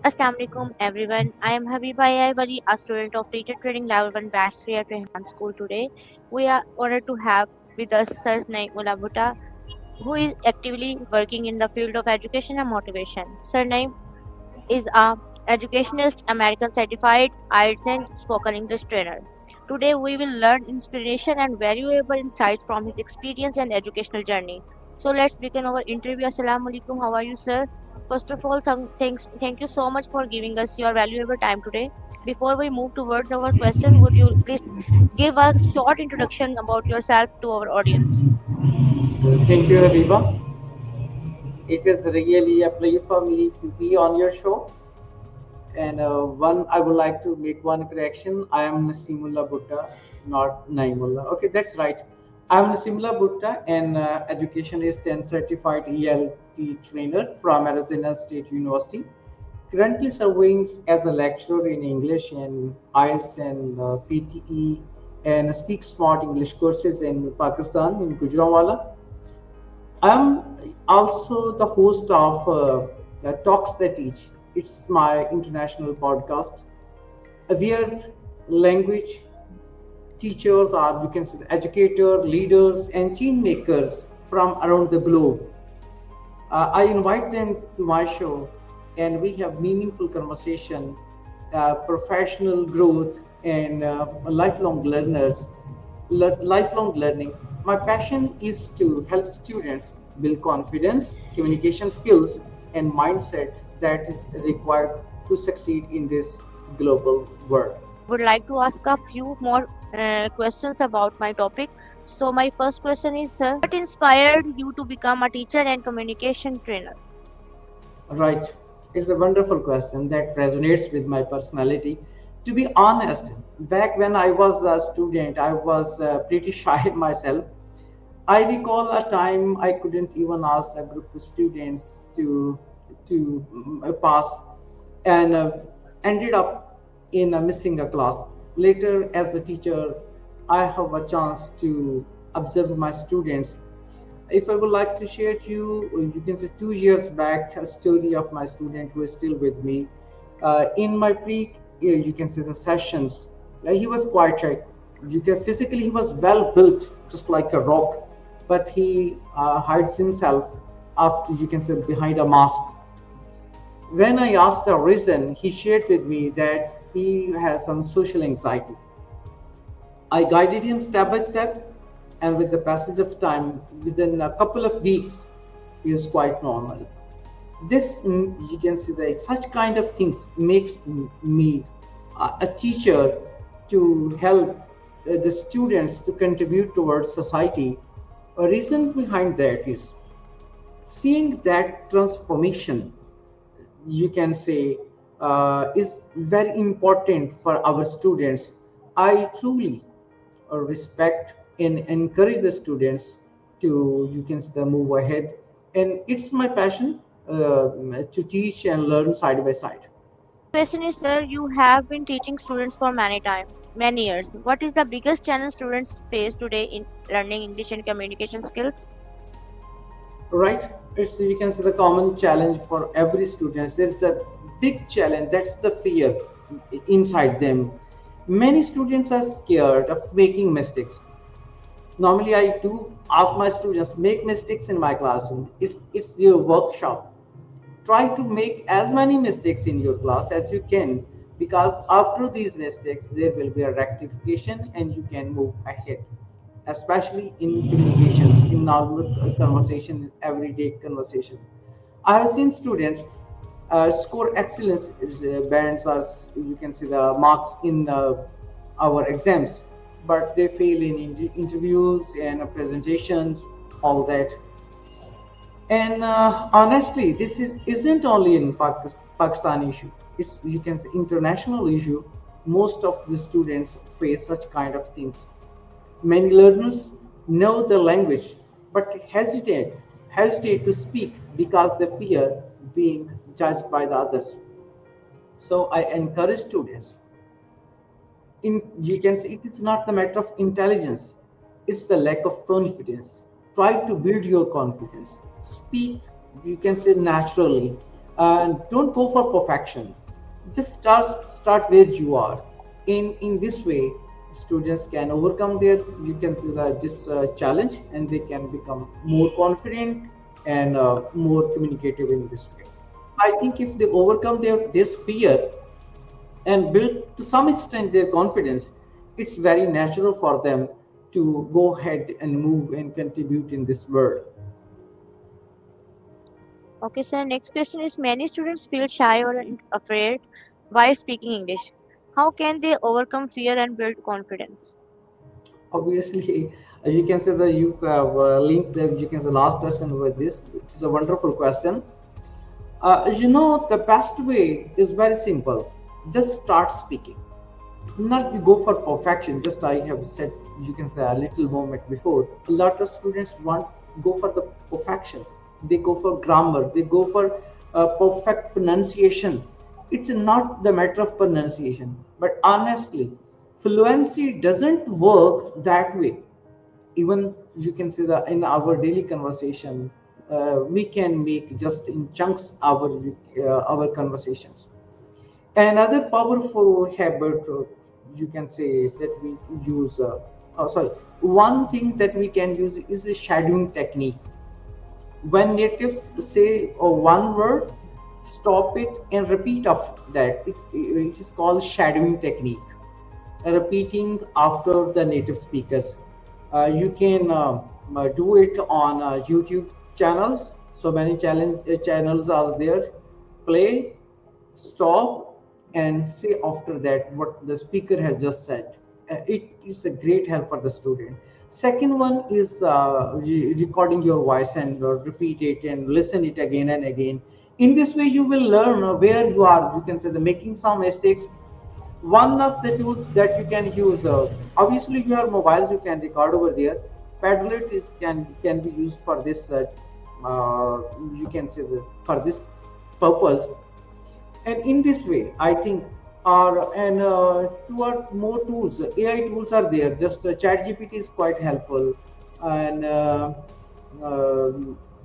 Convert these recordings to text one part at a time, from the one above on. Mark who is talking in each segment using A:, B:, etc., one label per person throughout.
A: Assalamu alaikum everyone. I am Habiba, a student of Teacher Training Level 1 Batch 3 at Rehan School today. We are honored to have with us Sir Naseem Ullah Bhutta, who is actively working in the field of education and motivation. Sir Naeem is a educationist, American certified IELTS and spoken English trainer. Today we will learn inspiration and valuable insights from his experience and educational journey. So let's begin our interview. Assalamu alaikum. How are you, sir? First of all, thank you so much for giving us your valuable time today. Before we move towards our question, would you please give a short introduction about yourself to our audience?
B: Thank you, Habiba. It is really a pleasure for me to be on your show. And I would like to make one correction. I am Naseem Ullah Bhutta, not Naimullah. Okay, that's right. I'm Naseem Ullah Bhutta, an educationist and certified ELT trainer from Arizona State University. Currently serving as a lecturer in English and IELTS and PTE and Speak Smart English courses in Pakistan in Gujranwala. I'm also the host of Talks That Teach. It's my international podcast where language teachers are, you can say, the educator, leaders, and change makers from around the globe. I invite them to my show, and we have meaningful conversation, professional growth, and lifelong learning. My passion is to help students build confidence, communication skills, and mindset that is required to succeed in this global world.
A: Would like to ask a few more questions about my topic. So my first question is, what inspired you to become a teacher and communication trainer?
B: Right. It's a wonderful question that resonates with my personality. To be honest, back when I was a student, I was pretty shy myself. I recall a time I couldn't even ask a group of students to pass, and ended up in missing a class. Later, as a teacher, I have a chance to observe my students. If I would like to share to you, you can say 2 years back, a story of my student who is still with me. In my you can say the sessions, he was quite shy. You can physically he was well built, just like a rock, but he hides himself after you can say behind a mask. When I asked the reason, he shared with me that he has some social anxiety. I guided him step by step, and with the passage of time, within a couple of weeks, he is quite normal. This, you can see that such kind of things makes me a teacher to help the students to contribute towards society. A reason behind that is seeing that transformation, you can say, is very important for our students. I truly respect and encourage the students to, you can say, move ahead. And it's my passion to teach and learn side by side.
A: Question is, sir, you have been teaching students for many years. What is the biggest challenge students face today in learning English and communication skills?
B: Right? It's, you can say, the common challenge for every student. There's a big challenge, that's the fear inside them. Many students are scared of making mistakes. Normally I do ask my students make mistakes in my classroom. It's your workshop. Try to make as many mistakes in your class as you can, because after these mistakes there will be a rectification and you can move ahead, especially in communications, in normal conversation, everyday conversation. I have seen students score excellence bands, or you can see the marks in our exams, but they fail in interviews and presentations, all that. And honestly, this isn't only in Pakistan issue. It's, you can say, international issue. Most of the students face such kind of things. Many learners know the language, but hesitate to speak because they fear being judged by the others. So I encourage students, in, you can say, it is not the matter of intelligence, it's the lack of confidence. Try to build your confidence, speak, you can say, naturally, And don't go for perfection. Just start where you are. In this way, students can overcome their, you can say that, this challenge, and they can become more confident and more communicative in this way. I think if they overcome this fear and build to some extent their confidence, it's very natural for them to go ahead and move and contribute in this world.
A: Okay, sir. Next question is many students feel shy or afraid while speaking English. How can they overcome fear and build confidence?
B: Obviously, you can say that you have linked the, you can say, last question with this. It's a wonderful question. The best way is very simple. Just start speaking. Not you go for perfection. Just I have said, you can say a little moment before. A lot of students want go for the perfection. They go for grammar. They go for perfect pronunciation. It's not the matter of pronunciation, but honestly, fluency doesn't work that way. Even you can see that in our daily conversation, we can make just in chunks our conversations. Another powerful habit, you can say, that we use, sorry, one thing that we can use is a shadowing technique. When natives say one word, stop it and repeat of that. It is called shadowing technique, repeating after the native speakers. You can do it on YouTube channels. So many channels are there. Play, stop, and say after that what the speaker has just said. It is a great help for the student. Second one is recording your voice and repeat it and listen it again and again. In this way, you will learn where you are. You can say the making some mistakes. One of the tools that you can use, obviously you have mobiles, you can record over there. Padlet is can be used for this, you can say for this purpose. And in this way, I think are and two or more tools, AI tools are there. Just chat gpt is quite helpful. And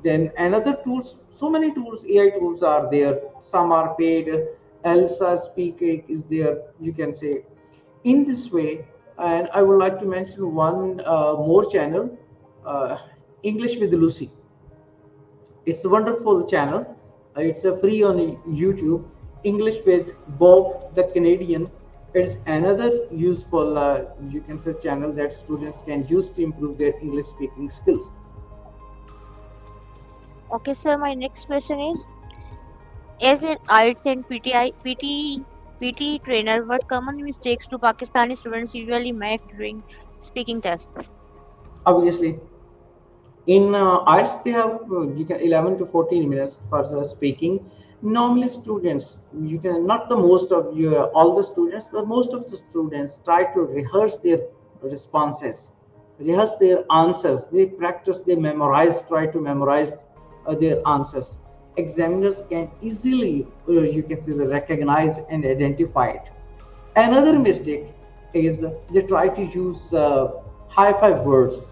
B: then another tools, so many tools, AI tools are there. Some are paid. Elsa speak is there, you can say, in this way. And I would like to mention one more channel, uh, English with Lucy. It's a wonderful channel. It's a free on YouTube. English with Bob the Canadian. It's another useful, you can say, channel that students can use to improve their English speaking skills.
A: Okay, sir. My next question is as an IELTS and PT trainer, what common mistakes do Pakistani students usually make during speaking tests?
B: Obviously, in IELTS, they have you can 11 to 14 minutes for the speaking. Normally, students, you can not the most of your all the students, but most of the students try to rehearse their responses, rehearse their answers. They practice, they memorize, try to memorize their answers. Examiners can easily, you can say, recognize and identify it. Another mistake is they try to use high five words.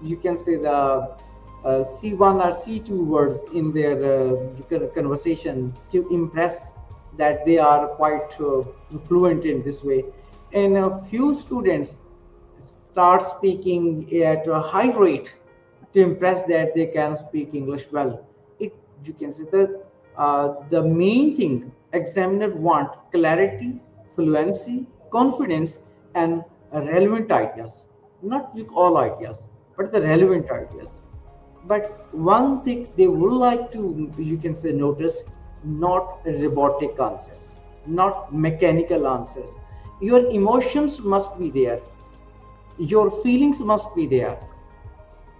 B: You can say the C1 or C2 words in their conversation to impress that they are quite fluent in this way. And a few students start speaking at a high rate to impress that they can speak English well. It, you can say that the main thing examiner want clarity, fluency, confidence, and relevant ideas. Not all ideas, but the relevant ideas. But one thing they would like to, you can say, notice, not robotic answers, not mechanical answers. Your emotions must be there. Your feelings must be there.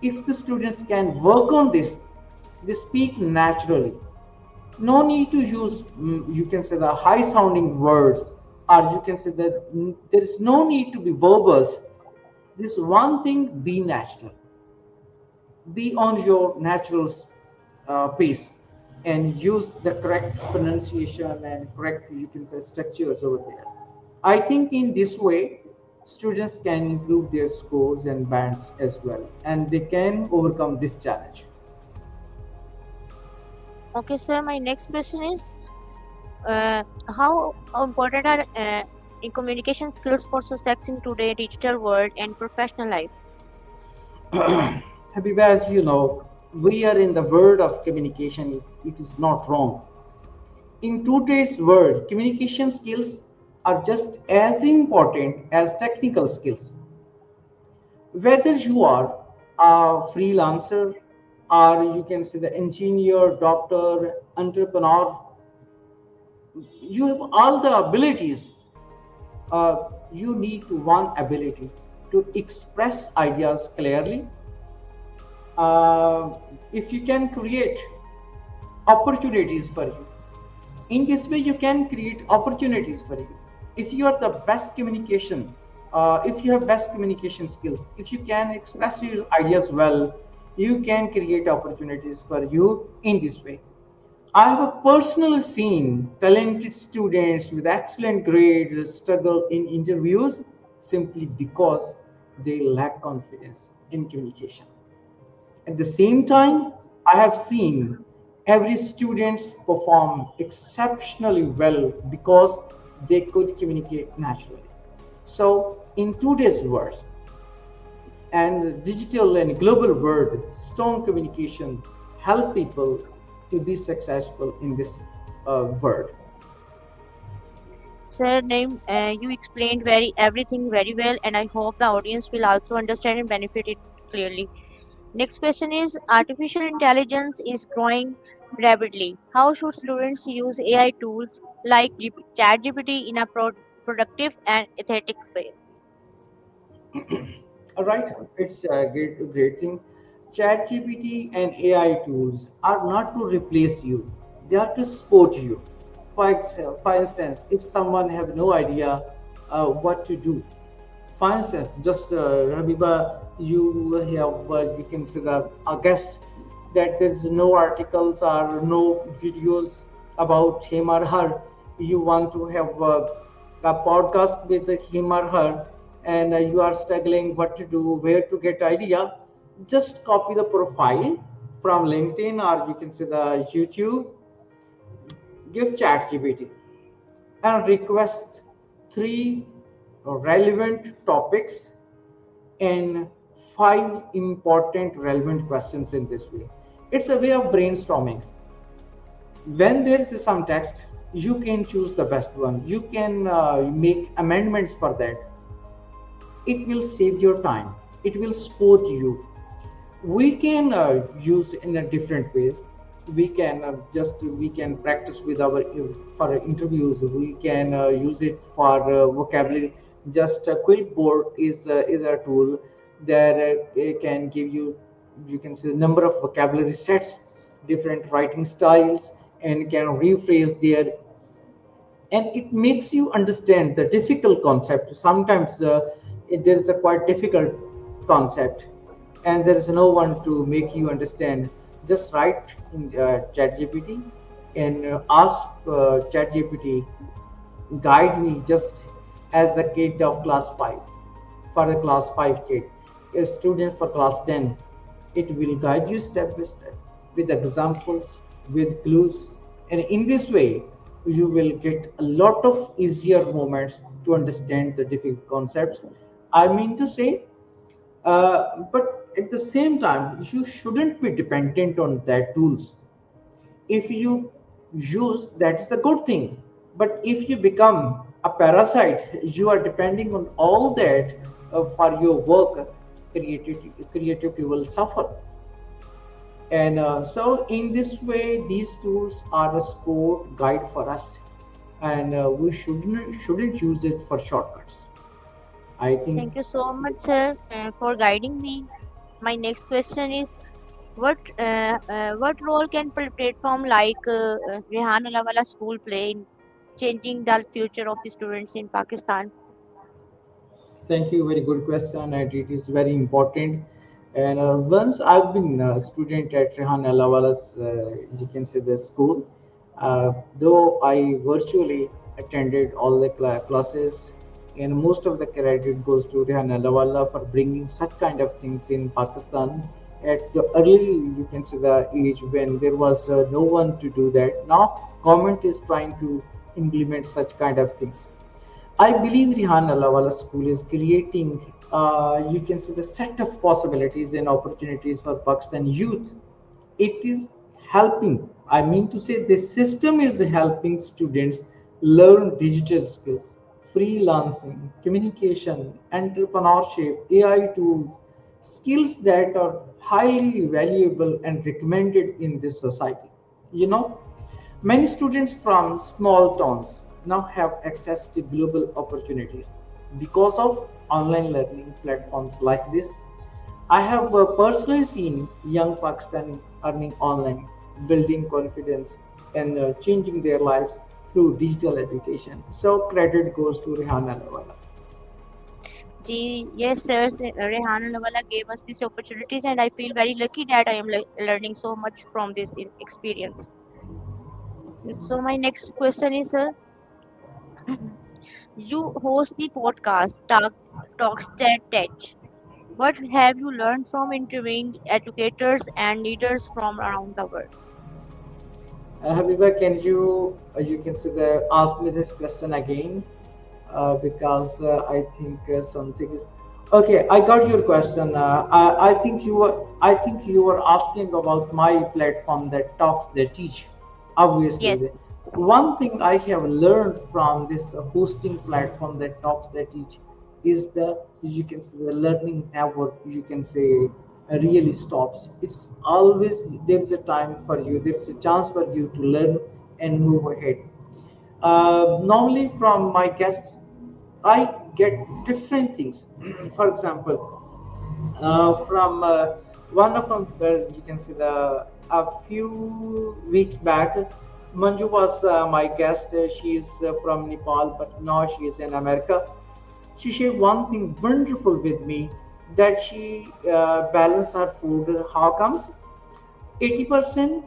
B: If the students can work on this, they speak naturally. No need to use, you can say, the high sounding words, or you can say that there is no need to be verbose. This one thing, be natural, be on your natural pace, and use the correct pronunciation and correct, you can say, structures over there. I think in this way, students can improve their scores and bands as well, and they can overcome this challenge.
A: Okay, sir. My next question is, uh, how important are in communication skills for success in today digital world and professional life?
B: Habiba, as you know, we are in the world of communication. It is not wrong. In today's world, communication skills are just as important as technical skills. Whether you are a freelancer or you can say the engineer, doctor, entrepreneur, you have all the abilities. You need one ability to express ideas clearly. uh, if you can create opportunities for you, in this way you can create opportunities for you. If you are the best communication, if you have best communication skills, if you can express your ideas well, you can create opportunities for you in this way. I have personally seen talented students with excellent grades struggle in interviews simply because they lack confidence in communication. At the same time, I have seen every students perform exceptionally well because they could communicate naturally. So in today's world and digital and global world, strong communication help people to be successful in this world.
A: Sir, name you explained very everything very well, and I hope the audience will also understand and benefit it clearly. Next question is, artificial intelligence is growing rapidly. How should students use AI tools like ChatGPT in a productive and ethical way?
B: All right, it's a great thing. ChatGPT and AI tools are not to replace you; they are to support you. For instance, if someone have no idea what to do, for instance, just Habiba, you have you can say that a guest that there's no articles or no videos about him or her. You want to have a podcast with him or her, and you are struggling what to do, where to get idea. Just copy the profile from LinkedIn or you can say the YouTube. Give ChatGPT and request three relevant topics and five important relevant questions in this way. It's a way of brainstorming. When there is some text, you can choose the best one. You can make amendments for that. It will save your time. It will support you. We can use in a different ways. We can we can practice with our for interviews. We can use it for vocabulary. Just a quillboard is a tool that it can give you can see the number of vocabulary sets, different writing styles, and can rephrase their, and it makes you understand the difficult concept. Sometimes there is a quite difficult concept and there is no one to make you understand. Just write in ChatGPT and ask ChatGPT guide me just as a kid of class 5, for the class 5 kid, a student for class 10. It will guide you step by step with examples, with clues, and in this way you will get a lot of easier moments to understand the difficult concepts. I mean to say, but at the same time you shouldn't be dependent on that tools. If you use, that's the good thing, but if you become a parasite, you are depending on all that for your work, creativity will suffer. And so in this way these tools are a sport guide for us, and we shouldn't use it for shortcuts, I think.
A: Thank you so much, sir, for guiding me. My next question is, what role can platform like Rehan School play in changing the future of the students in Pakistan?
B: Thank you. Very good question, and it is very important. And once I've been a student at Rehan Allahwala's, you can say the school, though I virtually attended all the classes, and most of the credit goes to Rehan Allahwala for bringing such kind of things in Pakistan. at the early, you can say, the age when there was no one to do that. Now government is trying to implement such kind of things. I believe Rehan Alawala School is creating, you can say, the set of possibilities and opportunities for Pakistan youth. It is helping, I mean to say, this system is helping students learn digital skills, freelancing, communication, entrepreneurship, AI tools, skills that are highly valuable and recommended in this society. You know, many students from small towns now have access to global opportunities because of online learning platforms like this. I have personally seen young Pakistan earning online, building confidence, and changing their lives through digital education. So credit goes to Rehan Alawala.
A: Yes, sir. Rehan and Nawala gave us these opportunities, and I feel very lucky that I am learning so much from this experience. So my next question is, sir, you host the podcast Talks That Touch. What have you learned from interviewing educators and leaders from around the world?
B: Habiba, can you can say the, ask me this question again? Because I think something is okay. I got your question. I think you were asking about my platform that talks, that teach. Obviously,
A: Yes.
B: one thing I have learned from this hosting platform that talks, that teach, is the, you can say, the learning never, you can say, really stops. It's always, there's a time for you, there's a chance for you to learn and move ahead. Normally from my guests, I get different things. For example, from one of them, you can see the a few weeks back, Manju was my guest. She is from Nepal, but now she is in America. She shared one thing wonderful with me, that she balanced her food. How comes? 80%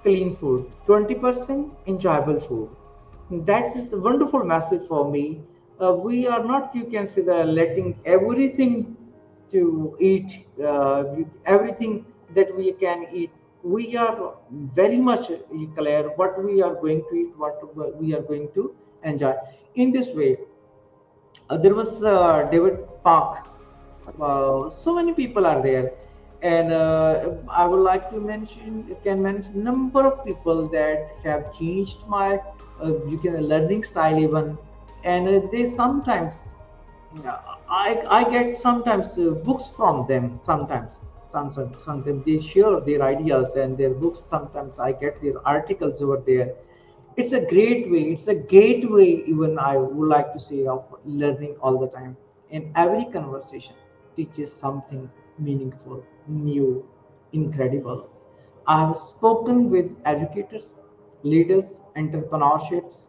B: clean food, 20% enjoyable food. That is the wonderful message for me. We are not, you can say, the letting everything to eat, everything that we can eat. We are very much clear what we are going to eat, what we are going to enjoy. In this way, there was David Park. So many people are there, and I would like to mention, can mention number of people that have changed my, you can, learning style even, and they sometimes, I get sometimes books from them. Sometimes they share their ideas and their books. Sometimes I get their articles over there. It's a great way, it's a gateway, even I would like to say, of learning all the time. And every conversation teaches something meaningful, new, incredible. I have spoken with educators, leaders, entrepreneurships,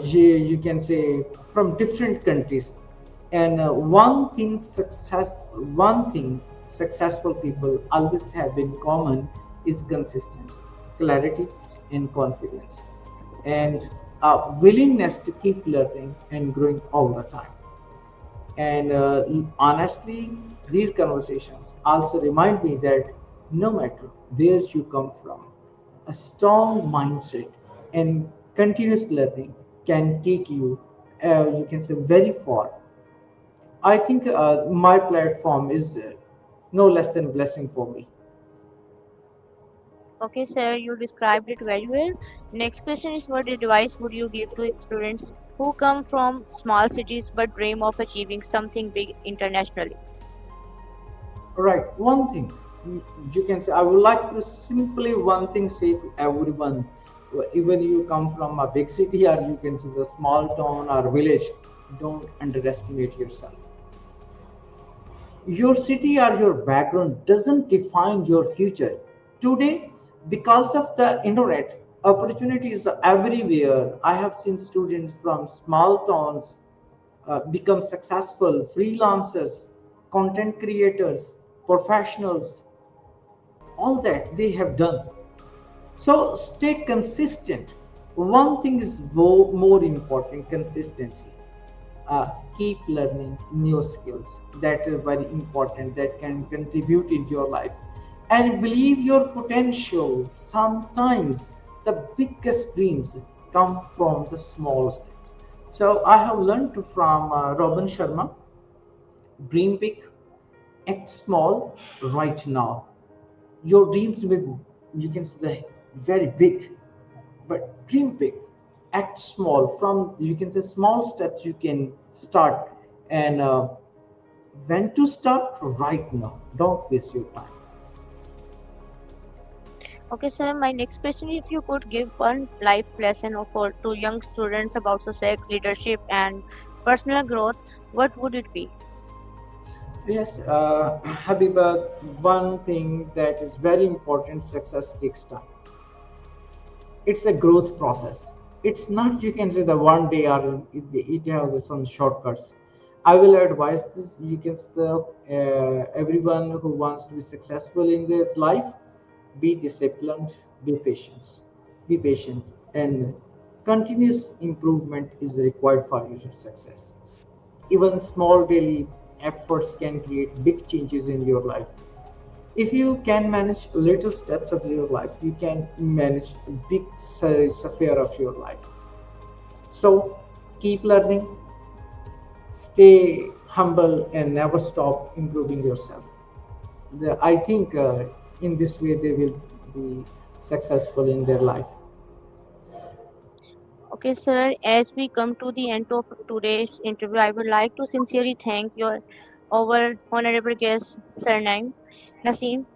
B: you can say, from different countries. And one thing successful people always have in common is consistency, clarity, and confidence, and a willingness to keep learning and growing all the time. And honestly, these conversations also remind me that no matter where you come from, a strong mindset and continuous learning can take you, you can say, very far. I think my platform is no less than a blessing for me.
A: Okay, sir, you described it very well. Next question is, what advice would you give to students who come from small cities but dream of achieving something big internationally?
B: Right, one thing, you can say, I would like to simply one thing say to everyone, even you come from a big city or you can say the small town or village, don't underestimate yourself. Your city or your background doesn't define your future. Today, because of the internet, opportunities are everywhere. I have seen students from small towns become successful freelancers, content creators, professionals, all that they have done. So stay consistent. One thing is more important: consistency. keep learning new skills that are very important, that can contribute into your life, and believe your potential. Sometimes the biggest dreams come from the small steps. So I have learned from Robin Sharma: dream big, act small right now. Your dreams may, you can say, very big, but dream big, act small. From, you can say, small steps you can start. And when to start? Right now. Don't waste your time.
A: Okay, sir, my next question: if you could give one life lesson for to young students about success, leadership, and personal growth, what would it be?
B: Yes, Habiba, one thing that is very important: success takes time. It's a growth process. It's not, you can say, the one day or it has some shortcuts. I will advise this. You can still, everyone who wants to be successful in their life, be disciplined, be patient, and continuous improvement is required for your success. Even small daily efforts can create big changes in your life. If you can manage little steps of your life, you can manage a big sphere of your life. So keep learning, stay humble, and never stop improving yourself. I think in this way they will be successful in their life.
A: Okay, sir, as we come to the end of today's interview, I would like to sincerely thank your our honorable guest, Sir Naseem,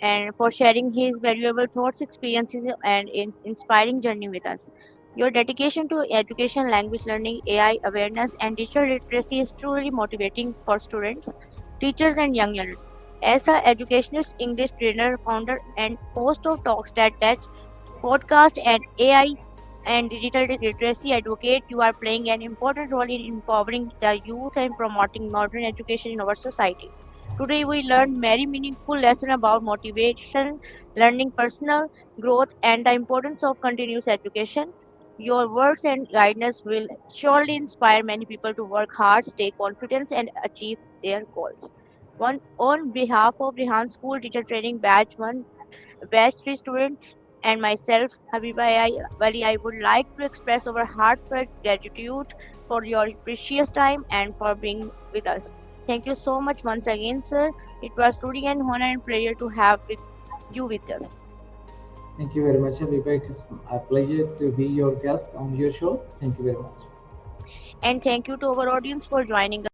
A: and for sharing his valuable thoughts, experiences, and inspiring journey with us. Your dedication to education, language learning, AI awareness, and digital literacy is truly motivating for students, teachers, and young learners. As a educationist, English trainer, founder, and host of talks that touch podcast and AI and digital literacy advocate, you are playing an important role in empowering the youth and promoting modern education in our society. Today, we learned many meaningful lessons about motivation, learning, personal growth, and the importance of continuous education. Your words and guidance will surely inspire many people to work hard, stay confident, and achieve their goals. On behalf of Rehan School Teacher Training Batch 1, Batch 3 student, and myself, Habiba Wali, I would like to express our heartfelt gratitude for your precious time and for being with us. Thank you so much once again, sir. It was truly an honor and pleasure to have with you with us.
B: Thank you very much, Habiba. It is a pleasure to be your guest on your show. Thank you very much.
A: And thank you to our audience for joining